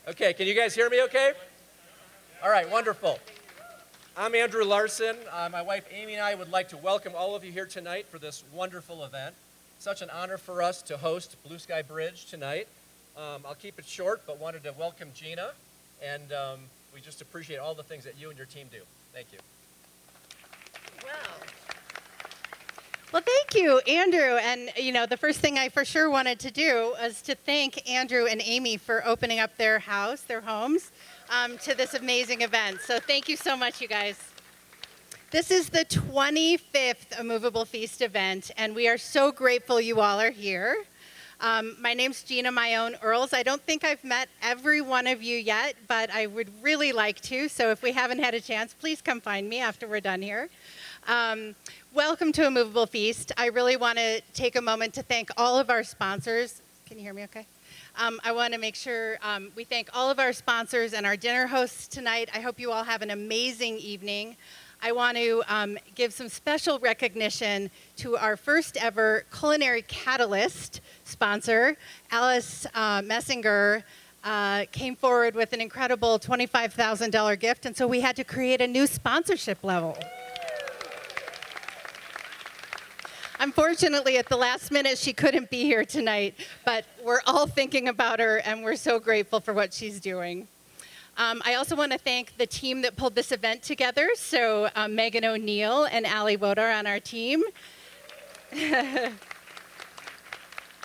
Okay, can you guys hear me okay? All right, wonderful. I'm Andrew Larson. My wife Amy and I would like to welcome all of you here tonight for this wonderful event. Such an honor for us to host Blue Sky Bridge tonight. I'll keep it short, but wanted to welcome Gina, and we just appreciate all the things that you and your team do. Thank you. Well, thank you, Andrew. And, the first thing I for sure wanted to do was to thank Andrew and Amy for opening up their house, their homes, to this amazing event. So thank you so much, you guys. This is the 25th A Moveable Feast event, and we are so grateful you all are here. My name's Gina Earles. I don't think I've met every one of you yet, but I would really like to. So if we haven't had a chance, please come find me after we're done here. Welcome to A Moveable Feast. I really want to take a moment to thank all of our sponsors. Can you hear me okay? I want to make sure we thank all of our sponsors and our dinner hosts tonight. I hope you all have an amazing evening. I want to give some special recognition to our first ever Culinary Catalyst sponsor. Alice Messinger came forward with an incredible $25,000 gift, and so we had to create a new sponsorship level. Unfortunately, at the last minute, she couldn't be here tonight, but we're all thinking about her, and we're so grateful for what she's doing. I also want to thank the team that pulled this event together, so Megan O'Neill and Allie Woder on our team,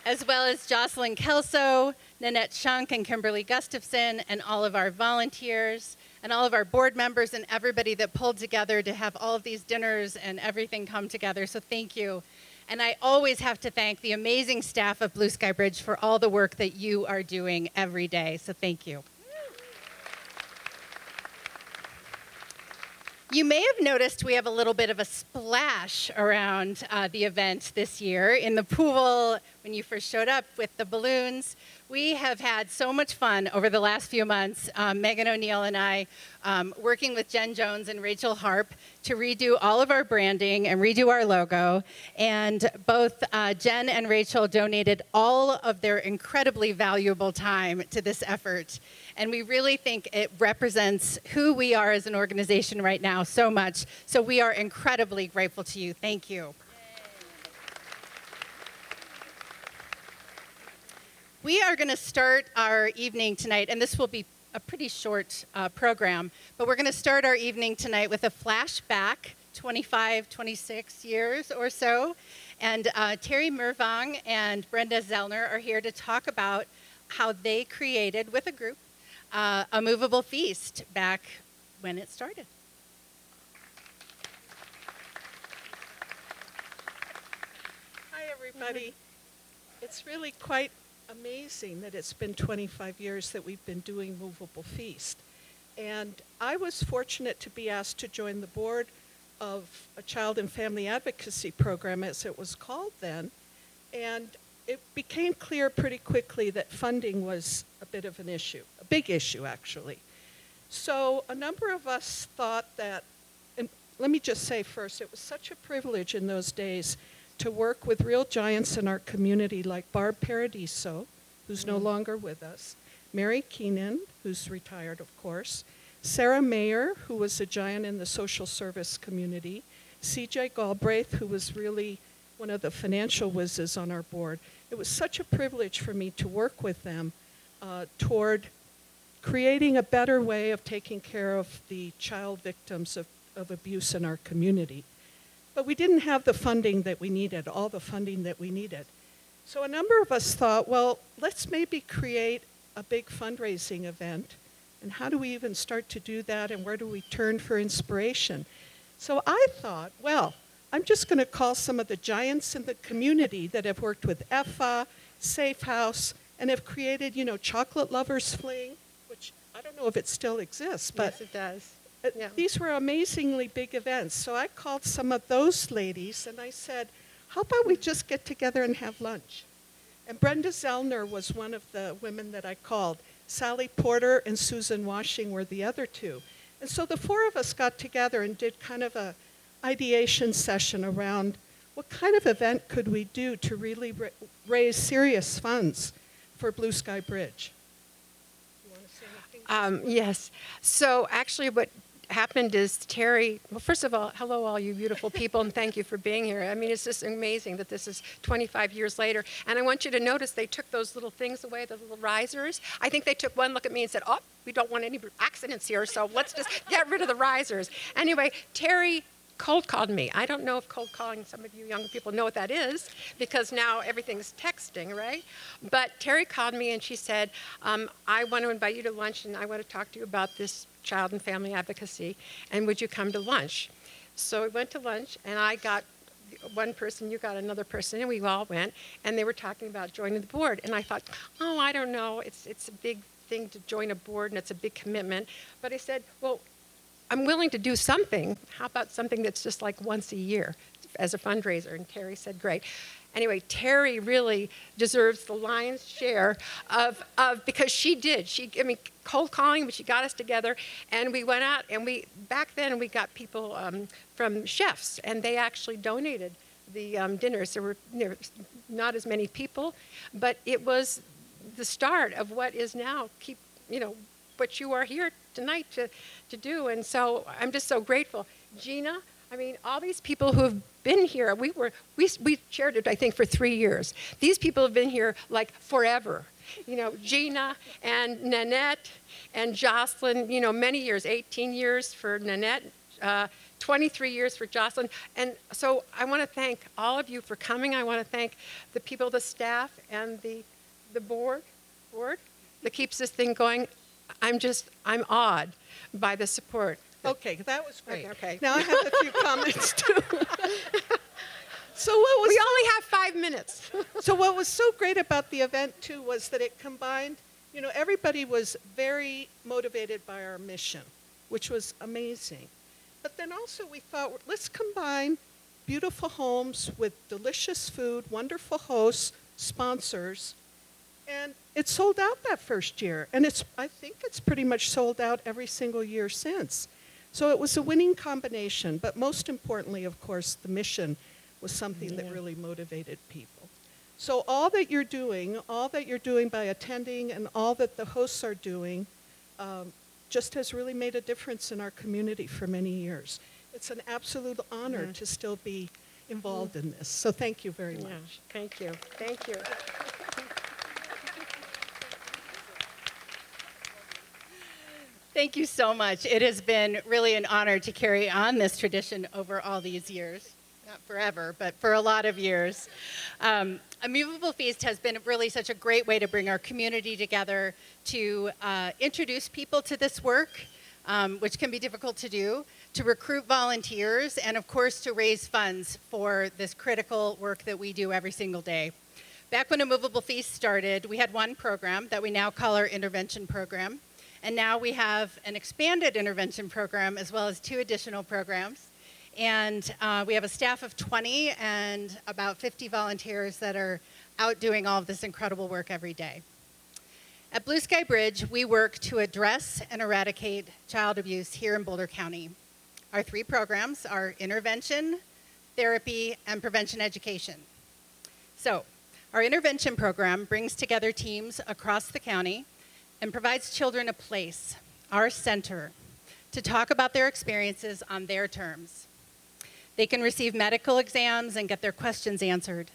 as well as Jocelyn Kelso, Nanette Shunk, and Kimberly Gustafson, and all of our volunteers, and all of our board members, and everybody that pulled together to have all of these dinners and everything come together, so thank you. And I always have to thank the amazing staff of Blue Sky Bridge for all the work that you are doing every day, so thank you. You may have noticed we have a little bit of a splash around the event this year. In the pool, when you first showed up with the balloons, we have had so much fun over the last few months, Megan O'Neill and I, working with Jen Jones and Rachel Harp to redo all of our branding and redo our logo. And both Jen and Rachel donated all of their incredibly valuable time to this effort. And we really think it represents who we are as an organization right now so much. So we are incredibly grateful to you. Thank you. We are going to start our evening tonight, and this will be a pretty short program, but we're going to start our evening tonight with a flashback, 25, 26 years or so. And Terry Myrwang and Brenda Zellner are here to talk about how they created, with a group, A Moveable Feast back when it started. Hi, everybody. It's really quite amazing that it's been 25 years that we've been doing Moveable Feast. And I was fortunate to be asked to join the board of a child and family advocacy program, as it was called then. And it became clear pretty quickly that funding was a bit of an issue, a big issue, actually. So a number of us thought that, and let me just say first, it was such a privilege in those days to work with real giants in our community like Barb Paradiso, who's no longer with us, Mary Keenan, who's retired, of course, Sarah Mayer, who was a giant in the social service community, C.J. Galbraith, who was really one of the financial whizzes on our board. It was such a privilege for me to work with them toward creating a better way of taking care of the child victims of abuse in our community. But we didn't have the funding that we needed, all the funding that we needed. So a number of us thought, well, let's maybe create a big fundraising event. And how do we even start to do that, and where do we turn for inspiration? So I thought, well, I'm just going to call some of the giants in the community that have worked with EFA, Safe House, and have created, Chocolate Lovers Fling, which I don't know if it still exists, but Yes, it does. Yeah. These were amazingly big events. So I called some of those ladies and I said, how about we just get together and have lunch? And Brenda Zellner was one of the women that I called. Sally Porter and Susan Washing were the other two. And so the four of us got together and did kind of a ideation session around what kind of event could we do to really raise serious funds for Blue Sky Bridge. You want to Yes. So actually what happened is Terry, well, first of all, hello, all you beautiful people, and thank you for being here. I mean, it's just amazing that this is 25 years later. And I want you to notice they took those little things away, the little risers. I think they took one look at me and said, oh, we don't want any accidents here, so let's just get rid of the risers. Anyway, Terry cold called me. I don't know if cold calling, some of you younger people know what that is, because now everything's texting, right? But Terry called me and she said, I want to invite you to lunch and I want to talk to you about this child and family advocacy, and would you come to lunch? So we went to lunch and I got one person, you got another person, and we all went, and they were talking about joining the board. And I thought, oh, I don't know, it's a big thing to join a board and it's a big commitment. But I said, well, I'm willing to do something. How about something that's just like once a year as a fundraiser? And Terry said, great. Anyway, Terry really deserves the lion's share of because she did. I mean, cold calling, but she got us together, and we went out, and back then we got people from chefs, and they actually donated the dinners. There were not as many people, but it was the start of what is now what you are here tonight to do. And so I'm just so grateful. Gina, I mean, all these people who have been here, we shared it, I think, for 3 years. These people have been here like forever. Gina and Nanette and Jocelyn, many years, 18 years for Nanette, 23 years for Jocelyn. And so I want to thank all of you for coming. I want to thank the people, the staff, and the board that keeps this thing going. I'm awed by the support. Okay, that was great. Okay. Now I have a few comments too. We only have 5 minutes. So what was so great about the event too was that it combined, everybody was very motivated by our mission, which was amazing. But then also we thought, let's combine beautiful homes with delicious food, wonderful hosts, sponsors, and it sold out that first year. And I think it's pretty much sold out every single year since. So it was a winning combination, but most importantly, of course, the mission was something that really motivated people. So all that you're doing by attending and all that the hosts are doing just has really made a difference in our community for many years. It's an absolute honor to still be involved in this. So thank you very much. Thank you. Thank you. Thank you so much. It has been really an honor to carry on this tradition over all these years. Not forever, but for a lot of years. A Moveable Feast has been really such a great way to bring our community together, to introduce people to this work, which can be difficult to do, to recruit volunteers, and of course to raise funds for this critical work that we do every single day. Back when A Moveable Feast started, we had one program that we now call our intervention program. And now we have an expanded intervention program as well as 2 additional programs. And we have a staff of 20 and about 50 volunteers that are out doing all of this incredible work every day. At Blue Sky Bridge, we work to address and eradicate child abuse here in Boulder County. Our 3 programs are intervention, therapy, and prevention education. So, our intervention program brings together teams across the county and provides children a place, our center, to talk about their experiences on their terms. They can receive medical exams and get their questions answered.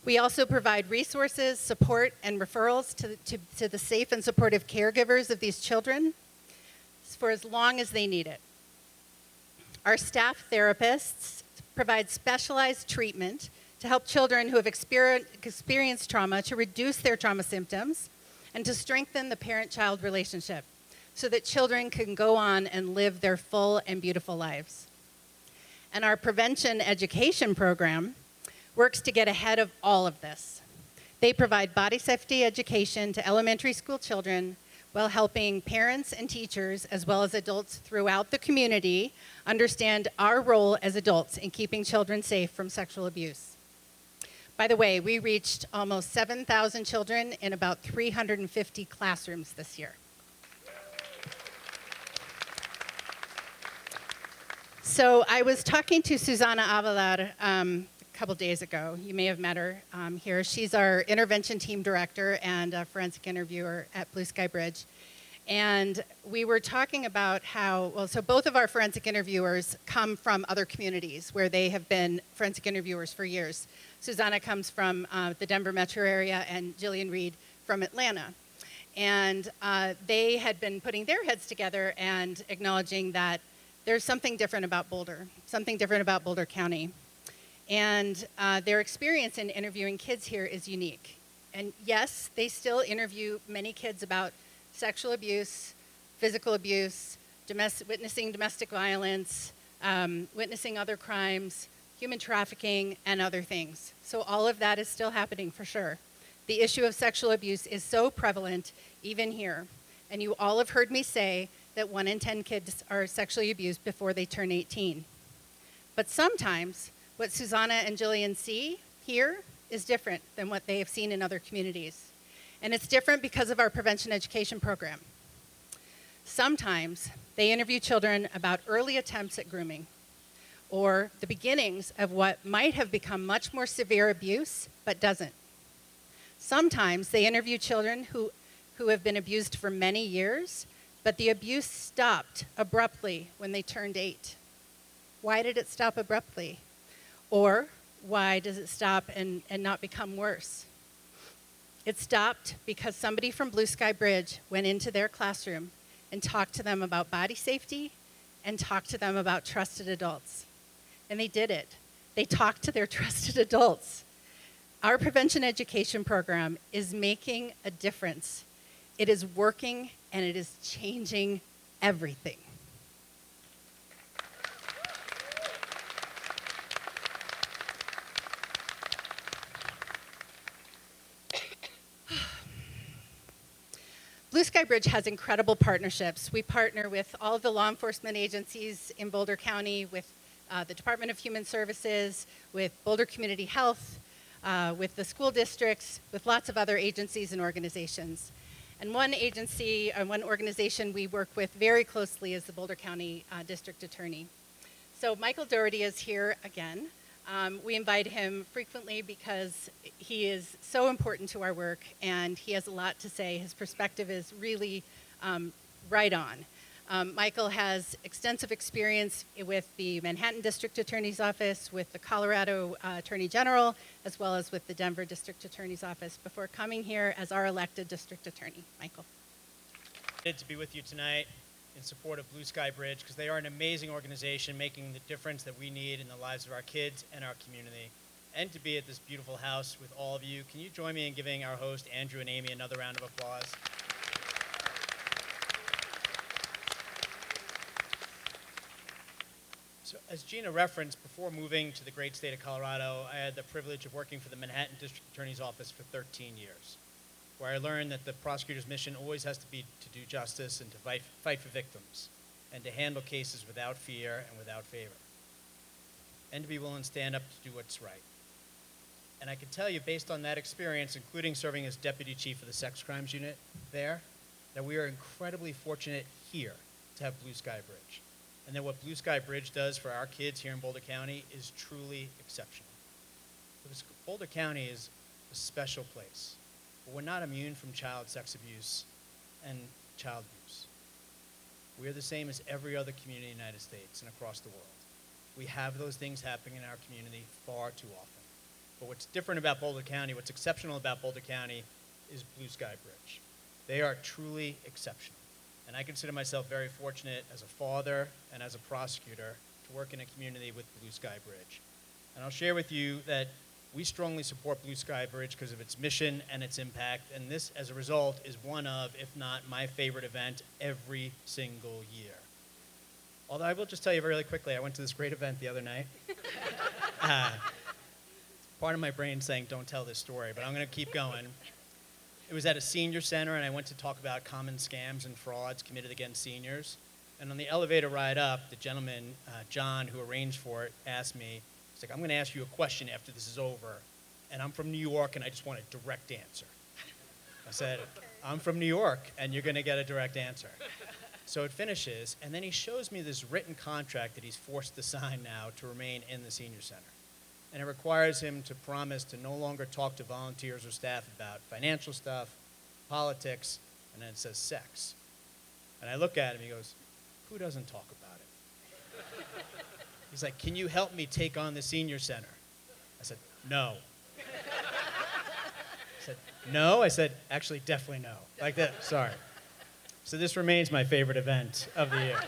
We also provide resources, support, and referrals to the safe and supportive caregivers of these children for as long as they need it. Our staff therapists provide specialized treatment to help children who have experienced trauma to reduce their trauma symptoms and to strengthen the parent-child relationship so that children can go on and live their full and beautiful lives. And our prevention education program works to get ahead of all of this. They provide body safety education to elementary school children while helping parents and teachers, as well as adults throughout the community, understand our role as adults in keeping children safe from sexual abuse. By the way, we reached almost 7,000 children in about 350 classrooms this year. So I was talking to Susana Avalar a couple days ago. You may have met her here. She's our intervention team director and a forensic interviewer at Blue Sky Bridge. And we were talking about how, well, so both of our forensic interviewers come from other communities where they have been forensic interviewers for years. Susanna comes from the Denver metro area and Jillian Reed from Atlanta. And they had been putting their heads together and acknowledging that there's something different about Boulder, something different about Boulder County. And their experience in interviewing kids here is unique. And yes, they still interview many kids about sexual abuse, physical abuse, witnessing domestic violence, witnessing other crimes, human trafficking, and other things. So all of that is still happening for sure. The issue of sexual abuse is so prevalent even here. And you all have heard me say that 1 in 10 kids are sexually abused before they turn 18. But sometimes what Susanna and Jillian see here is different than what they have seen in other communities. And it's different because of our prevention education program. Sometimes they interview children about early attempts at grooming or the beginnings of what might have become much more severe abuse but doesn't. Sometimes they interview children who have been abused for many years, but the abuse stopped abruptly when they turned 8. Why did it stop abruptly? Or why does it stop and not become worse? It stopped because somebody from Blue Sky Bridge went into their classroom and talked to them about body safety and talked to them about trusted adults. And they did it. They talked to their trusted adults. Our prevention education program is making a difference. It is working and it is changing everything. Blue Sky Bridge has incredible partnerships. We partner with all of the law enforcement agencies in Boulder County, with the Department of Human Services, with Boulder Community Health, with the school districts, with lots of other agencies and organizations. And one agency, one organization we work with very closely is the Boulder County District Attorney. So Michael Dougherty is here again. We invite him frequently because he is so important to our work and he has a lot to say. His perspective is really right on. Michael has extensive experience with the Manhattan District Attorney's Office, with the Colorado Attorney General, as well as with the Denver District Attorney's Office before coming here as our elected district attorney. Michael. Good to be with you tonight in support of Blue Sky Bridge because they are an amazing organization making the difference that we need in the lives of our kids and our community. And to be at this beautiful house with all of you, can you join me in giving our host, Andrew and Amy, another round of applause? So as Gina referenced, before moving to the great state of Colorado, I had the privilege of working for the Manhattan District Attorney's Office for 13 years, where I learned that the prosecutor's mission always has to be to do justice and to fight for victims, and to handle cases without fear and without favor, and to be willing to stand up to do what's right. And I can tell you, based on that experience, including serving as deputy chief of the sex crimes unit there, that we are incredibly fortunate here to have Blue Sky Bridge, and that what Blue Sky Bridge does for our kids here in Boulder County is truly exceptional. Because Boulder County is a special place. But we're not immune from child sex abuse and child abuse. We're the same as every other community in the United States and across the world. We have those things happening in our community far too often. But what's different about Boulder County, what's exceptional about Boulder County is Blue Sky Bridge. They are truly exceptional. And I consider myself very fortunate as a father and as a prosecutor to work in a community with Blue Sky Bridge. And I'll share with you that we strongly support Blue Sky Bridge because of its mission and its impact, and this, as a result, is one of, if not my favorite event every single year. Although I will just tell you really quickly, I went to this great event the other night. Part of my brain saying, don't tell this story, but I'm going to keep going. It was at a senior center, and I went to talk about common scams and frauds committed against seniors. And on the elevator ride up, the gentleman, John, who arranged for it, asked me, he's like, I'm going to ask you a question after this is over, and I'm from New York, and I just want a direct answer. I said, I'm from New York, and you're going to get a direct answer. So it finishes, and then he shows me this written contract that he's forced to sign now to remain in the senior center. And it requires him to promise to no longer talk to volunteers or staff about financial stuff, politics, and then it says sex. And I look at him, he goes, who doesn't talk about it? He's like, can you help me take on the senior center? I said, no. I said, no? I said, actually, definitely no. Like that, sorry. So this remains my favorite event of the year.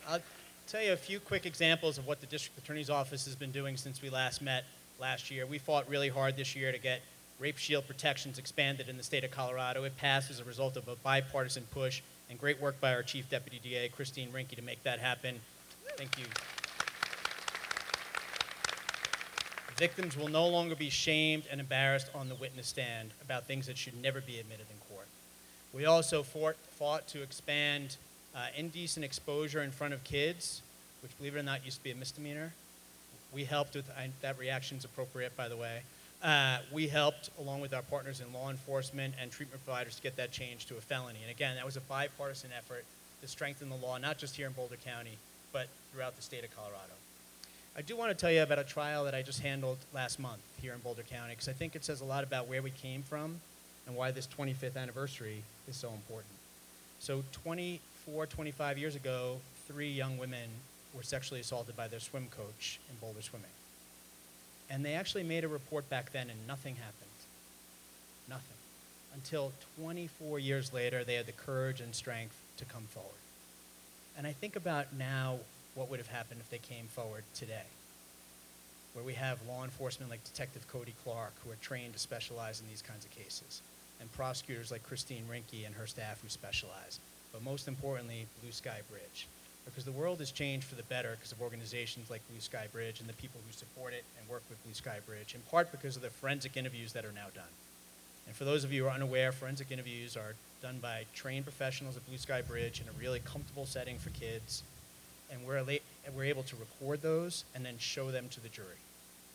I'll tell you a few quick examples of what the district attorney's office has been doing since we last met last year. We fought really hard this year to get rape shield protections expanded in the state of Colorado. It passed as a result of a bipartisan push and great work by our Chief Deputy DA, Christine Rinke, to make that happen. Thank you. Victims will no longer be shamed and embarrassed on the witness stand about things that should never be admitted in court. We also fought to expand indecent exposure in front of kids, which, believe it or not, used to be a misdemeanor. We helped with, that reaction's appropriate, by the way. We helped, along with our partners in law enforcement and treatment providers, to get that changed to a felony. And again, that was a bipartisan effort to strengthen the law, not just here in Boulder County, but throughout the state of Colorado. I do want to tell you about a trial that I just handled last month here in Boulder County, because I think it says a lot about where we came from and why this 25th anniversary is so important. So 24, 25 years ago, 3 young women were sexually assaulted by their swim coach in Boulder swimming. And they actually made a report back then, and nothing happened. Nothing. Until 24 years later, they had the courage and strength to come forward. And I think about now what would have happened if they came forward today, where we have law enforcement like Detective Cody Clark, who are trained to specialize in these kinds of cases, and prosecutors like Christine Rinke and her staff who specialize, but most importantly, Blue Sky Bridge. Because the world has changed for the better because of organizations like Blue Sky Bridge and the people who support it and work with Blue Sky Bridge, in part because of the forensic interviews that are now done. And for those of you who are unaware, forensic interviews are done by trained professionals at Blue Sky Bridge in a really comfortable setting for kids, and we're able to record those and then show them to the jury.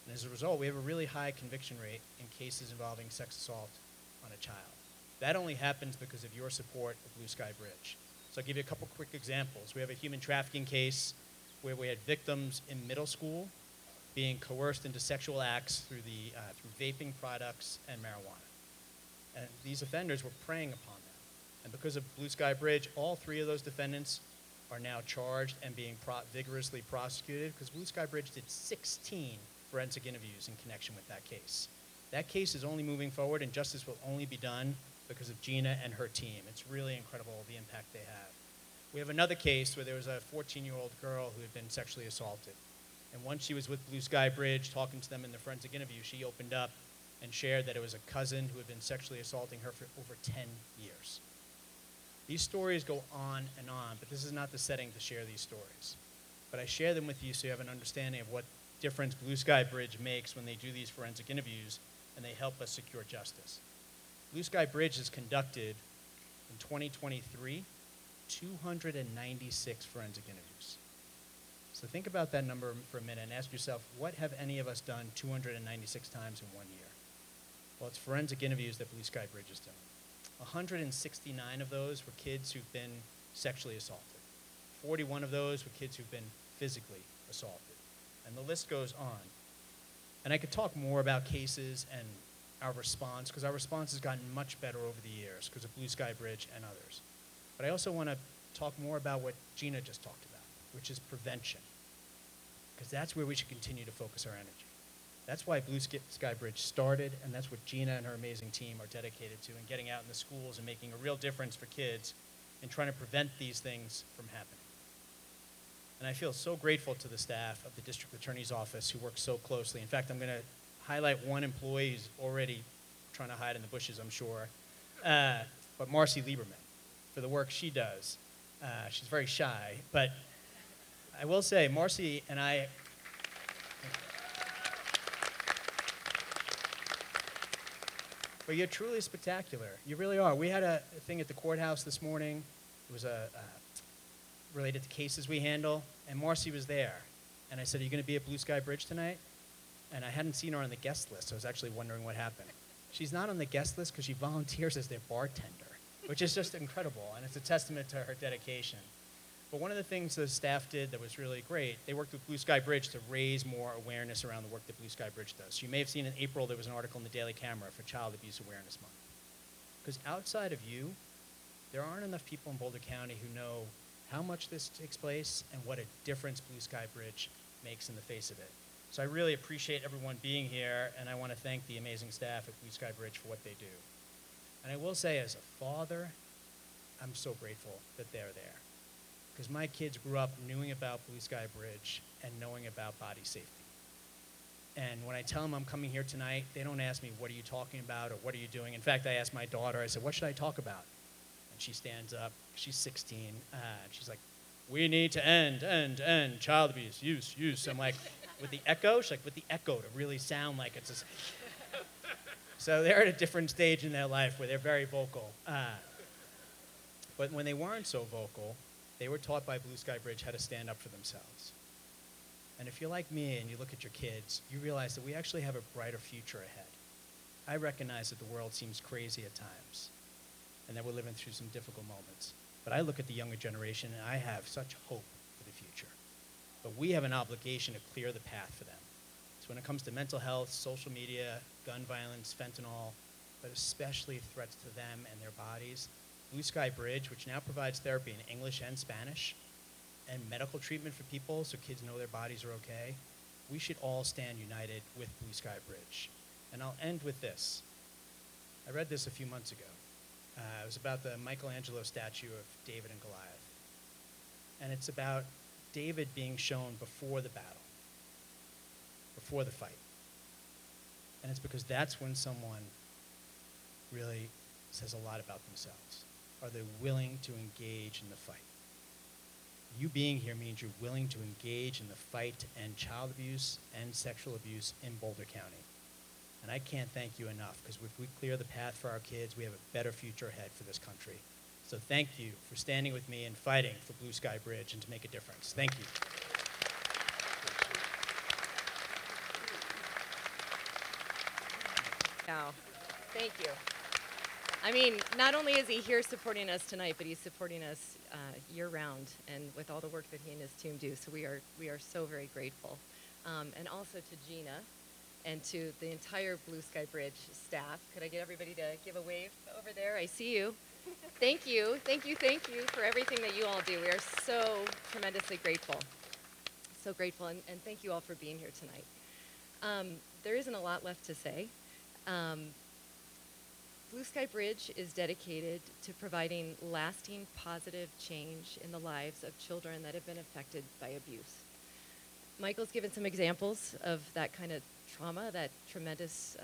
And as a result, we have a really high conviction rate in cases involving sex assault on a child. That only happens because of your support of Blue Sky Bridge. So I'll give you a couple quick examples. We have a human trafficking case where we had victims in middle school being coerced into sexual acts through vaping products and marijuana. And these offenders were preying upon them. And because of Blue Sky Bridge, all 3 of those defendants are now charged and being vigorously prosecuted, because Blue Sky Bridge did 16 forensic interviews in connection with that case. That case is only moving forward, and justice will only be done because of Gina and her team. It's really incredible the impact they have. We have another case where there was a 14-year-old girl who had been sexually assaulted. And once she was with Blue Sky Bridge, talking to them in the forensic interview, she opened up and shared that it was a cousin who had been sexually assaulting her for over 10 years. These stories go on, but this is not the setting to share these stories. But I share them with you so you have an understanding of what difference Blue Sky Bridge makes when they do these forensic interviews and they help us secure justice. Blue Sky Bridge has conducted, in 2023, 296 forensic interviews. So think about that number for a minute and ask yourself, what have any of us done 296 times in 1 year? Well, it's forensic interviews that Blue Sky Bridge is doing. 169 of those were kids who've been sexually assaulted. 41 of those were kids who've been physically assaulted. And the list goes on. And I could talk more about cases and our response, because our response has gotten much better over the years because of Blue Sky Bridge and others. But I also want to talk more about what Gina just talked about, which is prevention, because that's where we should continue to focus our energy. That's why Blue Sky Bridge started, and that's what Gina and her amazing team are dedicated to, in getting out in the schools and making a real difference for kids and trying to prevent these things from happening. And I feel so grateful to the staff of the District Attorney's Office who work so closely. In fact, I'm going to highlight one employee who's already trying to hide in the bushes, I'm sure, but Marcy Lieberman, for the work she does. She's very shy, but I will say Marcy and I, but you're truly spectacular. You really are. We had a thing at the courthouse this morning. It was related to cases we handle, and Marcy was there. And I said, are you going to be at Blue Sky Bridge tonight? And I hadn't seen her on the guest list, so I was actually wondering what happened. She's not on the guest list because she volunteers as their bartender, which is just incredible, and it's a testament to her dedication. But one of the things the staff did that was really great, they worked with Blue Sky Bridge to raise more awareness around the work that Blue Sky Bridge does. So you may have seen in April there was an article in the Daily Camera for Child Abuse Awareness Month. Because outside of you, there aren't enough people in Boulder County who know how much this takes place and what a difference Blue Sky Bridge makes in the face of it. So I really appreciate everyone being here, and I want to thank the amazing staff at Blue Sky Bridge for what they do. And I will say, as a father, I'm so grateful that they're there, because my kids grew up knowing about Blue Sky Bridge and knowing about body safety. And when I tell them I'm coming here tonight, they don't ask me, what are you talking about or what are you doing? In fact, I asked my daughter, I said, what should I talk about? And she stands up, she's 16, and she's like, we need to end child abuse, use. I'm like, with the echo? She's like, with the echo to really sound like it's a... So they're at a different stage in their life where they're very vocal. But when they weren't so vocal, they were taught by Blue Sky Bridge how to stand up for themselves. And if you're like me and you look at your kids, you realize that we actually have a brighter future ahead. I recognize that the world seems crazy at times and that we're living through some difficult moments. But I look at the younger generation and I have such hope for the future. But we have an obligation to clear the path for them. So when it comes to mental health, social media, gun violence, fentanyl, but especially threats to them and their bodies, Blue Sky Bridge, which now provides therapy in English and Spanish, and medical treatment for people so kids know their bodies are okay, we should all stand united with Blue Sky Bridge. And I'll end with this. I read this a few months ago. It was about the Michelangelo statue of David and Goliath. And it's about David being shown before the battle, before the fight. And it's because that's when someone really says a lot about themselves. Are they willing to engage in the fight? You being here means you're willing to engage in the fight to end child abuse and sexual abuse in Boulder County. And I can't thank you enough, because if we clear the path for our kids, we have a better future ahead for this country. So thank you for standing with me and fighting for Blue Sky Bridge and to make a difference. Thank you. Wow. Thank you. I mean, not only is he here supporting us tonight, but he's supporting us year-round and with all the work that he and his team do. So we are so very grateful. And also to Gina and to the entire Blue Sky Bridge staff. Could I get everybody to give a wave over there? I see you. Thank you. Thank you for everything that you all do. We are so tremendously grateful. So grateful, and thank you all for being here tonight. There isn't a lot left to say. Blue Sky Bridge is dedicated to providing lasting positive change in the lives of children that have been affected by abuse. Michael's given some examples of that kind of trauma, that tremendous,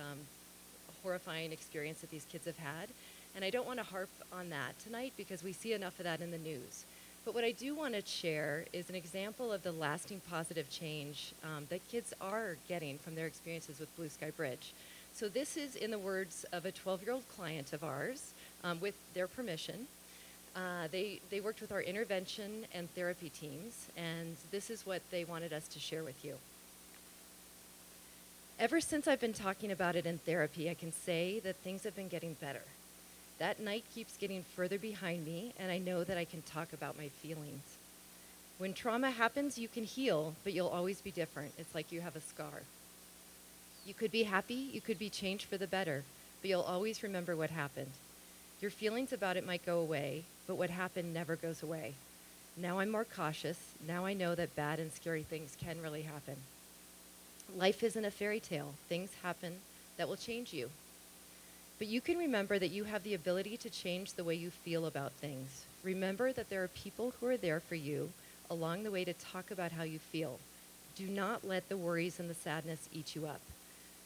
horrifying experience that these kids have had. And I don't want to harp on that tonight because we see enough of that in the news. But what I do want to share is an example of the lasting positive change that kids are getting from their experiences with Blue Sky Bridge. So this is in the words of a 12-year-old client of ours, with their permission. They worked with our intervention and therapy teams, and this is what they wanted us to share with you. Ever since I've been talking about it in therapy, I can say that things have been getting better. That night keeps getting further behind me, and I know that I can talk about my feelings. When trauma happens, you can heal, but you'll always be different. It's like you have a scar. You could be happy, you could be changed for the better, but you'll always remember what happened. Your feelings about it might go away, but what happened never goes away. Now I'm more cautious. Now I know that bad and scary things can really happen. Life isn't a fairy tale. Things happen that will change you. But you can remember that you have the ability to change the way you feel about things. Remember that there are people who are there for you along the way to talk about how you feel. Do not let the worries and the sadness eat you up.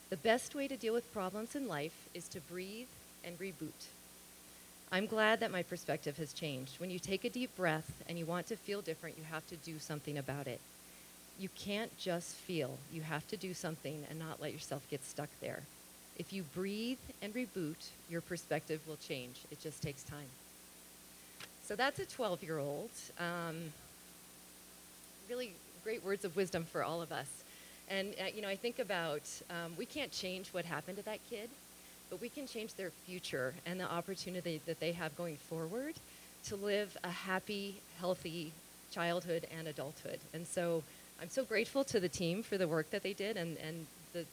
The best way to deal with problems in life is to breathe and reboot. I'm glad that my perspective has changed. When you take a deep breath and you want to feel different, you have to do something about it. You can't just feel. You have to do something and not let yourself get stuck there. If you breathe and reboot, your perspective will change. It just takes time. So that's a 12-year-old. Really great words of wisdom for all of us. And, I think about, we can't change what happened to that kid, but we can change their future and the opportunity that they have going forward to live a happy, healthy childhood and adulthood. And so I'm so grateful to the team for the work that they did and the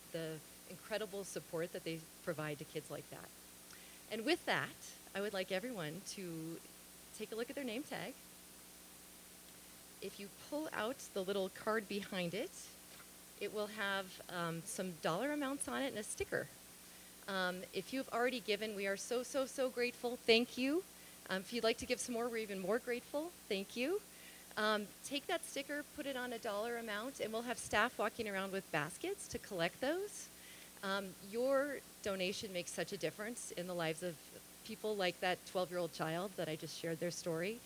incredible support that they provide to kids like that. And with that, I would like everyone to take a look at their name tag. If you pull out the little card behind it, it will have some dollar amounts on it and a sticker. If you've already given, we are so, so, so grateful. Thank you. If you'd like to give some more, we're even more grateful. Thank you. Take that sticker, put it on a dollar amount, and we'll have staff walking around with baskets to collect those. Your donation makes such a difference in the lives of people like that 12-year-old child that I just shared their story.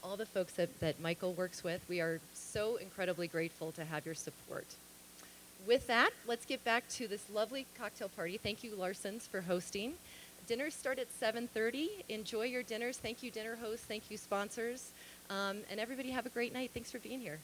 All the folks that Michael works with, we are so incredibly grateful to have your support. With that, let's get back to this lovely cocktail party. Thank you, Larsons, for hosting. Dinners start at 7:30. Enjoy your dinners. Thank you, dinner hosts. Thank you, sponsors. And everybody have a great night. Thanks for being here.